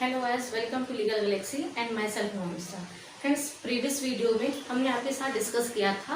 Hello guys, welcome to Legal Galaxy and myself मोमिस्टा। Friends, previous video में हमने आपके साथ डिस्कस किया था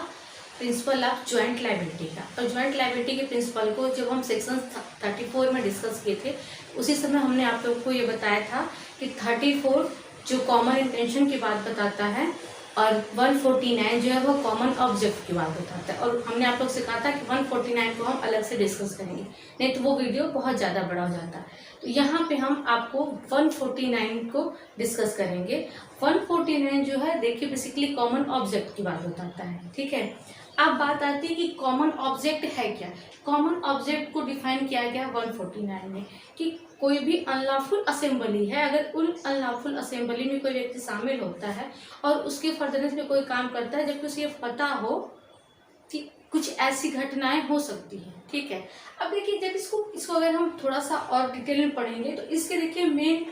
प्रिंसिपल ऑफ ज्वाइंट लायबिलिटी का। और ज्वाइंट लायबिलिटी के प्रिंसिपल को जब हम सेक्शन 34 में डिस्कस किए थे, उसी समय हमने आप लोगों को ये बताया था कि 34 जो कॉमन इंटेंशन की बात बताता है और 149 जो है वो कॉमन ऑब्जेक्ट की बात बताता है। और हमने आप लोग से कहा था कि 149 को हम अलग से डिस्कस करेंगे, नहीं तो वो वीडियो बहुत ज़्यादा बड़ा हो जाता है। तो यहाँ पे हम आपको 149 को डिस्कस करेंगे। 149 जो है देखिए बेसिकली कॉमन ऑब्जेक्ट की बात बताता है, ठीक है। अब बात आती है कि कॉमन ऑब्जेक्ट है क्या। कॉमन ऑब्जेक्ट को डिफाइन किया गया 149 में कि कोई भी अनलॉफुल असेंबली है, अगर उन अनलॉफुल असेंबली में कोई व्यक्ति शामिल होता है और उसके फर्दरेंस में कोई काम करता है जबकि उसे ये पता हो कि कुछ ऐसी घटनाएं हो सकती हैं, ठीक है। अब देखिए जब इसको अगर हम थोड़ा सा और डिटेल में पढ़ेंगे तो इसके देखिए मेन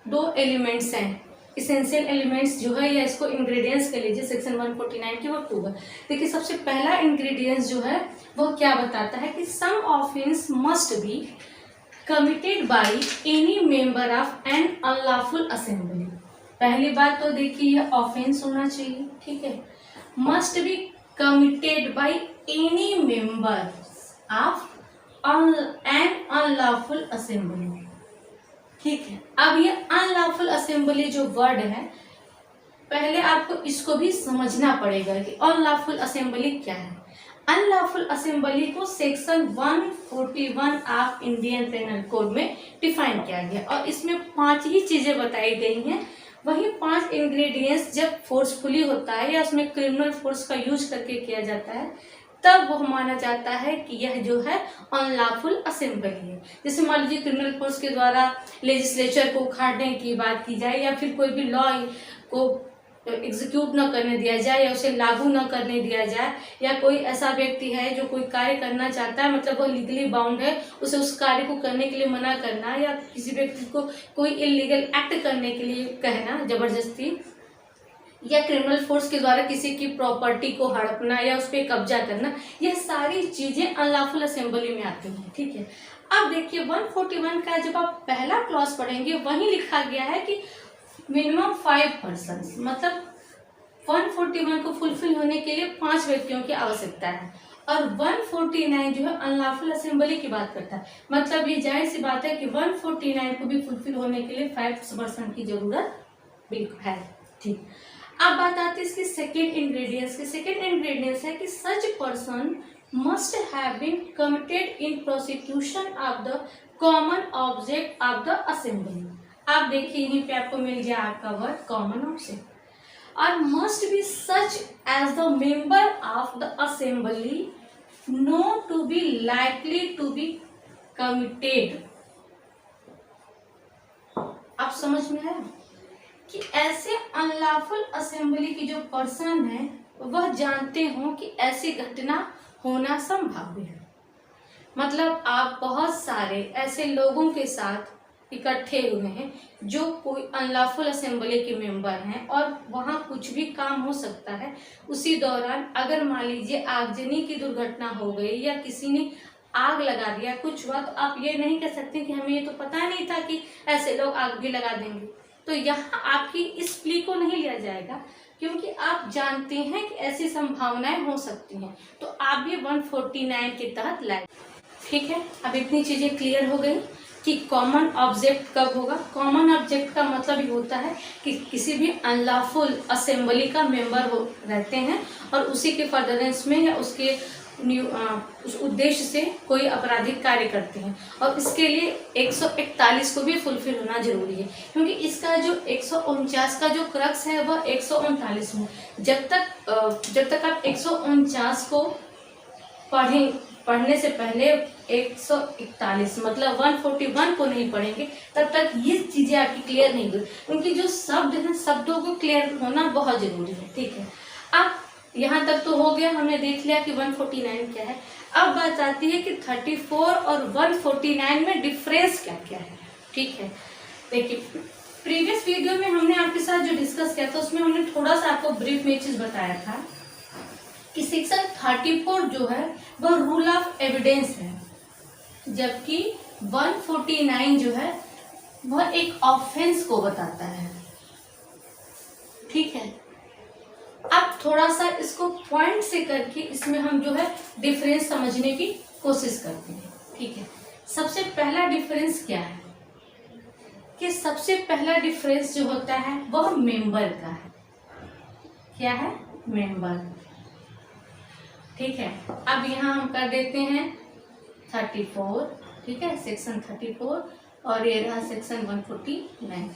दो एलिमेंट्स हैं, इसेंशियल एलिमेंट्स जो है, या इसको इंग्रेडिएंट्स कह लीजिए सेक्शन 149 के, वो 2 है। देखिए सबसे पहला इंग्रेडिएंट्स जो है वो क्या बताता है कि some offence must be committed by any member of an unlawful assembly. पहली बात तो देखिए ये ऑफेंस होना चाहिए, ठीक है। Must be committed by any member of an unlawful assembly, ठीक है। अब ये अनलॉफुल असेंबली जो वर्ड है, पहले आपको इसको भी समझना पड़ेगा कि अनलॉफुल असेंबली क्या है। अनलॉफुल असेंबली को section 141 of Indian penal code में डिफाइन किया गया और इसमें 5 ही चीजें बताई गई हैं। वही 5 इंग्रेडिएंट्स जब फोर्सफुली होता है या उसमें क्रिमिनल फोर्स का यूज करके किया जाता है, तब वो माना जाता है कि यह जो है अनलॉफुल असेंबली है। जैसे मान लीजिए क्रिमिनल फोर्स के द्वारा लेजिस्लेचर को उखाड़ने की बात की जाए, या फिर कोई भी लॉ को एग्जीक्यूट न करने दिया जाए या उसे लागू न करने दिया जाए, या कोई ऐसा व्यक्ति है जो कोई कार्य करना चाहता है, मतलब वो लीगली बाउंड है, उसे उस कार्य को करने के लिए मना करना, या किसी व्यक्ति को कोई इलीगल एक्ट करने के लिए कहना जबरदस्ती, या क्रिमिनल फोर्स के द्वारा किसी की प्रॉपर्टी को हड़पना या उस पर कब्जा करना, यह सारी चीजें अनलॉफुल असेंबली में आती हैं, ठीक है। अब देखिए 141 का जब आप पहला क्लॉज पढ़ेंगे वहीं लिखा गया है कि मिनिमम 5 पर्सन्स, मतलब 141 को फुलफिल होने के लिए 5 व्यक्तियों की आवश्यकता है। और 149 जो है अनलॉफुल असेंबली की बात करता है, मतलब ये जाहिर सी बात है कि 149 को भी फुलफिल होने के लिए 5% की जरूरत बिल्कुल है, ठीक। अब बात आती है इसकी सेकेंड इंग्रेडिएंट्स की। सेकेंड इंग्रेडिएंट्स है कि such person must have been committed in prosecution of the common object of the assembly. आप देखिए यहीं पे आपको मिल गया आपका वर्ड कॉमन ऑब्जेक्ट, और must be such as the member of the assembly know to be likely to be committed. आप समझ में आया कि ऐसे अनलॉफुल असेंबली की जो पर्सन है वह जानते हो कि ऐसी घटना होना संभाव्य है। मतलब आप बहुत सारे ऐसे लोगों के साथ इकट्ठे हुए हैं जो कोई अनलॉफुल असेंबली के मेंबर हैं और वहाँ कुछ भी काम हो सकता है। उसी दौरान अगर मान लीजिए आगजनी की दुर्घटना हो गई या किसी ने आग लगा दिया, कुछ हुआ, तो आप ये नहीं कह सकते कि हमें ये तो पता नहीं था कि ऐसे लोग आग भी लगा देंगे। तो यहाँ आपकी इस प्ली को नहीं लिया जाएगा क्योंकि आप जानते हैं कि ऐसी संभावनाएं हो सकती हैं, तो आप भी 149 के तहत लाए, ठीक है। अब इतनी चीजें क्लियर हो गई कि कॉमन ऑब्जेक्ट कब होगा। कॉमन ऑब्जेक्ट का मतलब ये होता है कि किसी भी अनलॉफुल असेंबली का मेंबर हो रहते हैं और उसी के फर्दरेंस में या उसके उस उद्देश्य से कोई आपराधिक कार्य करते हैं, और इसके लिए 141 को भी फुलफिल होना जरूरी है, क्योंकि इसका जो 149 का जो क्रक्स है वह 139 में। जब तक आप 149 को पढ़ने से पहले 141 मतलब 141 को नहीं पढ़ेंगे, तब तक ये चीजें आपकी क्लियर नहीं हुई। उनकी जो शब्द है, शब्दों को क्लियर होना बहुत जरूरी है, ठीक है। अब यहाँ तक तो हो गया, हमने देख लिया कि 149 क्या है। अब बात आती है कि 34 और 149 में डिफरेंस क्या क्या है, ठीक है। देखिए प्रीवियस वीडियो में हमने आपके साथ जो डिस्कस किया था उसमें हमने थोड़ा सा आपको ब्रीफ में चीज बताया था कि सेक्शन 34 जो है वह रूल ऑफ एविडेंस है, जबकि 149 जो है वह एक ऑफेंस को बताता है। ठीक है, अब थोड़ा सा इसको पॉइंट से करके इसमें हम जो है डिफरेंस समझने की कोशिश करते हैं। ठीक है, सबसे पहला डिफरेंस क्या है कि सबसे पहला डिफरेंस जो होता है वह मेंबर का है। क्या है? मेंबर। ठीक है, अब यहाँ हम कर देते हैं 34। ठीक है, सेक्शन 34 और ये रहा सेक्शन 149।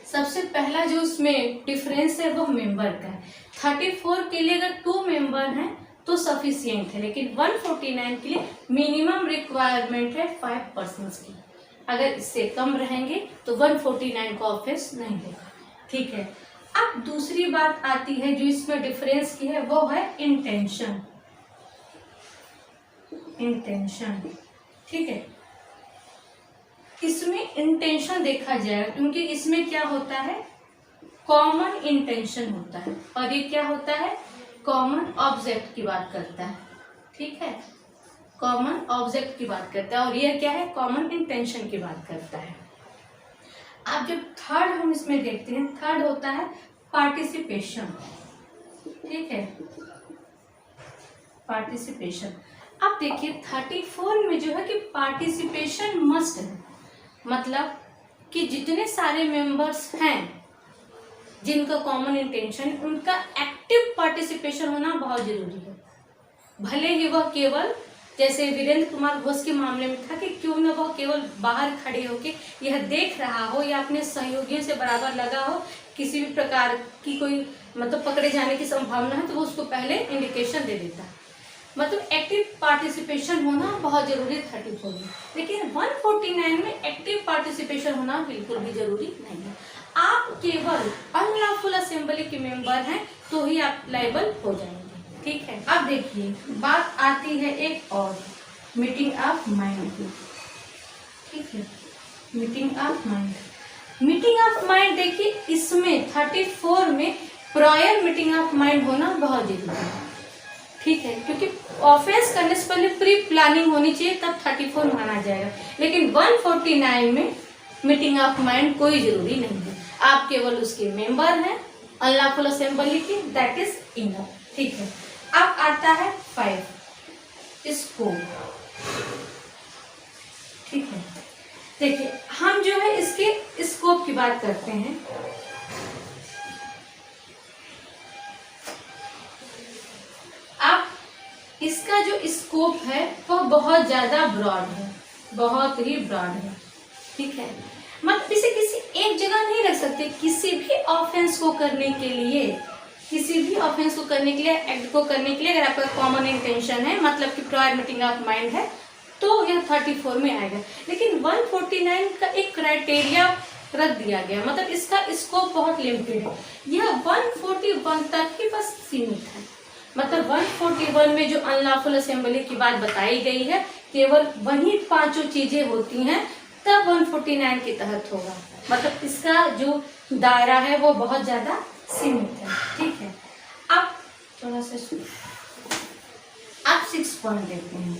सबसे पहला जो उसमें डिफरेंस है वो मेंबर का है। 34 के लिए अगर 2 मेंबर हैं तो सफिशियंट है, लेकिन 149 के लिए मिनिमम रिक्वायरमेंट है 5 पर्सन्स की। अगर इससे कम रहेंगे तो 149 का ऑफेंस नहीं होगा। ठीक है, अब दूसरी बात आती है जो इसमें डिफरेंस की है, वो है इंटेंशन। इंटेंशन, ठीक है, इसमें इंटेंशन देखा जाएगा क्योंकि इसमें क्या होता है, कॉमन इंटेंशन होता है, और ये क्या होता है, कॉमन ऑब्जेक्ट की बात करता है। ठीक है, कॉमन ऑब्जेक्ट की बात करता है, और ये क्या है, कॉमन इंटेंशन की बात करता है। अब जब थर्ड हम इसमें देखते हैं, थर्ड होता है पार्टिसिपेशन। ठीक है, पार्टिसिपेशन। अब देखिए 34 में जो है कि पार्टिसिपेशन मस्ट है, मतलब कि जितने सारे मेंबर्स हैं जिनका कॉमन इंटेंशन, उनका एक्टिव पार्टिसिपेशन होना बहुत जरूरी है। भले ही वह केवल, जैसे वीरेंद्र कुमार घोष के मामले में था कि क्यों न वह केवल बाहर खड़े होके यह देख रहा हो या अपने सहयोगियों से बराबर लगा हो, किसी भी प्रकार की कोई मतलब पकड़े जाने की संभावना है तो वो उसको पहले इंडिकेशन दे देता। मतलब एक्टिव पार्टिसिपेशन होना बहुत जरूरी है 34 में, लेकिन 149 में एक्टिव पार्टिसिपेशन होना बिल्कुल भी जरूरी नहीं है। आप केवल अनलॉफुल असेंबली के मेंबर हैं तो ही आप लायबल हो जाएंगे। ठीक है, अब देखिए बात आती है एक और, मीटिंग ऑफ माइंड की। ठीक है, meeting of mind. Meeting of mind देखिए इसमें 34 में प्रायर मीटिंग ऑफ माइंड होना बहुत जरूरी है। ठीक है, क्योंकि ऑफेंस करने से पहले प्री प्लानिंग होनी चाहिए, तब 34 माना जाएगा, लेकिन 149 में मीटिंग ऑफ माइंड कोई जरूरी नहीं है। आप केवल उसके मेंबर हैं अनलॉफुल असेंबली की, दैट इज इनफ। ठीक है, अब आता है 5 स्कोप। ठीक है, देखिए हम जो है इसके स्कोप की बात करते हैं। अब इसका जो स्कोप है वह बहुत ज्यादा ब्रॉड है, बहुत ही ब्रॉड है। ठीक है, मतलब इसे किसी एक जगह नहीं रख सकते। किसी भी ऑफेंस को करने के लिए, किसी भी ऑफेंस को करने के लिए, एक्ट को करने के लिए अगर आपका कॉमन इंटेंशन है, मतलब कि प्रायर मीटिंग ऑफ माइंड है, तो यह 34 में आएगा। लेकिन 149 का एक क्राइटेरिया रख दिया गया, मतलब इसका स्कोप बहुत लिमिटेड है। यह 141 तक ही बस सीमित है। मतलब 141 में जो अनलॉफुल असेंबली की बात बताई गई है, केवल वही 5 चीजें होती हैं, तब 149 के तहत होगा। मतलब इसका जो दायरा है वो बहुत ज्यादा सीमित है। ठीक है, अब थोड़ा सा अब 6 पॉइंट देखते हैं।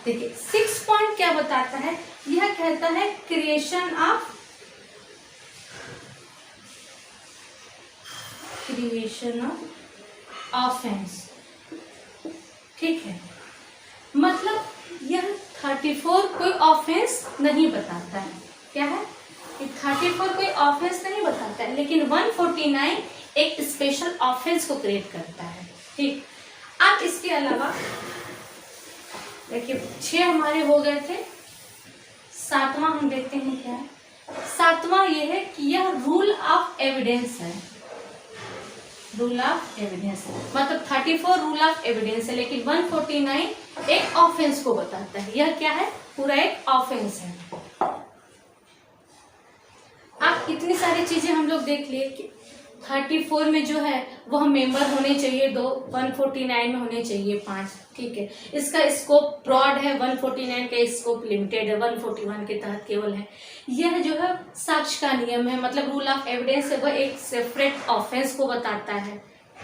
देखिए 6 पॉइंट क्या बताता है, यह कहता है क्रिएशन ऑफ ऑफेंस। ठीक है, मतलब यह 34 कोई ऑफेंस नहीं बताता है। क्या है, 34 कोई ऑफेंस नहीं बताता है, लेकिन 149 एक स्पेशल ऑफेंस को क्रिएट करता है। ठीक, अब इसके अलावा देखिए 6 हमारे हो गए थे, 7वां हम देखते हैं क्या है। 7वां ये है कि यह रूल ऑफ एविडेंस है। रूल ऑफ एविडेंस, मतलब 34 रूल ऑफ एविडेंस है, लेकिन 149 एक ऑफेंस को बताता है। यह क्या है, पूरा एक ऑफेंस है। अब इतनी सारी चीजें हम लोग देख लिए कि 34 में जो है वह मेंबर होने चाहिए 2, 149 में होने चाहिए 5। ठीक है, इसका स्कोप ब्रॉड है, 149 का स्कोप लिमिटेड है, 141 के तहत केवल है। यह जो है साक्ष्य का नियम है, मतलब रूल ऑफ एविडेंस है, वह एक सेपरेट ऑफेंस को बताता है।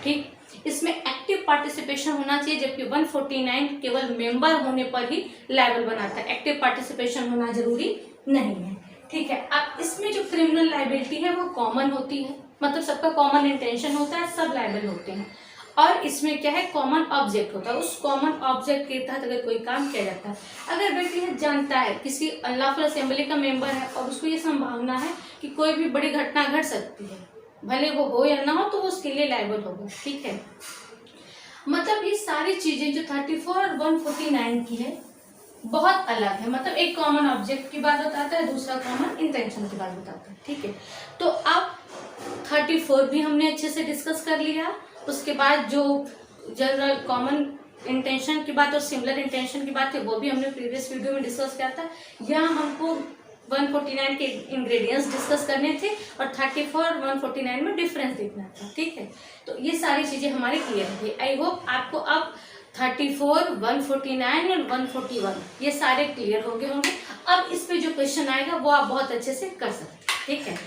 ठीक, इसमें एक्टिव पार्टिसिपेशन होना चाहिए, जबकि 149 केवल मेंबर होने पर ही लायबल बनाता है, एक्टिव पार्टिसिपेशन होना जरूरी नहीं है। ठीक है, अब इसमें जो क्रिमिनल लाइबिलिटी है वो कॉमन होती है, मतलब सबका कॉमन इंटेंशन होता है, सब लाइबल होते हैं। और इसमें क्या है, कॉमन ऑब्जेक्ट होता है। उस कॉमन ऑब्जेक्ट के तहत अगर कोई काम किया जाता है, अगर व्यक्ति यह जानता है किसी अनलॉफुल असेंबली का मेंबर है और उसको ये संभावना है कि कोई भी बड़ी घटना घट सकती है, भले वो हो या ना हो, तो वो उसके लिए लायबल होगा। ठीक है, मतलब ये सारी चीजें जो 34 और 149 की है बहुत अलग है। मतलब एक कॉमन ऑब्जेक्ट की बात बताता है, दूसरा कॉमन इंटेंशन की बात बताता है। ठीक है, तो अब 34 भी हमने अच्छे से डिस्कस कर लिया। उसके बाद जो जनरल कॉमन इंटेंशन की बात और सिमिलर इंटेंशन की बात है वो भी हमने प्रीवियस वीडियो में डिस्कस किया था। यहाँ हमको 149 के इंग्रेडिएंट्स डिस्कस करने थे और 34 और 149 में डिफरेंस देखना था। ठीक है, तो ये सारी चीजें हमारी क्लियर थी। आई होप आपको अब 34, 149 और 141 ये सारे क्लियर होंगे। अब इस पे जो क्वेश्चन आएगा वो आप बहुत अच्छे से कर सकते हैं। ठीक है,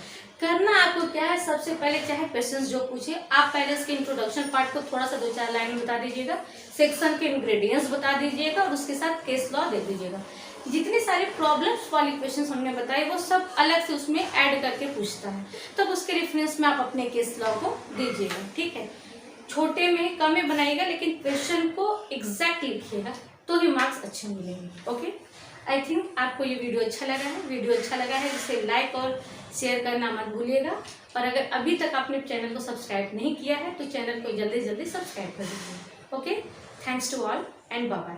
करना आपको क्या है, सबसे पहले चाहे क्वेश्चंस जो पूछे आप पहले इसके इंट्रोडक्शन पार्ट को थोड़ा सा 2-4 लाइन में बता दीजिएगा, सेक्शन के इंग्रेडिएंट्स बता दीजिएगा और उसके साथ केस लॉ दे दीजिएगा। जितने सारे प्रॉब्लम्स वाली क्वेश्चंस हमने बताए वो सब अलग से उसमें ऐड करके पूछता है, तब उसके रेफरेंस में आप अपने केस लॉ को दीजिएगा। ठीक है, छोटे में कम में बनाइएगा लेकिन क्वेश्चन को एग्जैक्ट लिखिएगा तो ही मार्क्स अच्छे मिलेंगे। ओके, आई थिंक आपको ये वीडियो अच्छा लगा है। वीडियो अच्छा लगा है जिसे लाइक और शेयर करना मत भूलिएगा। और अगर अभी तक आपने चैनल को सब्सक्राइब नहीं किया है तो चैनल को जल्दी जल्दी सब्सक्राइब कर दीजिए। Okay, thanks to all and bye bye.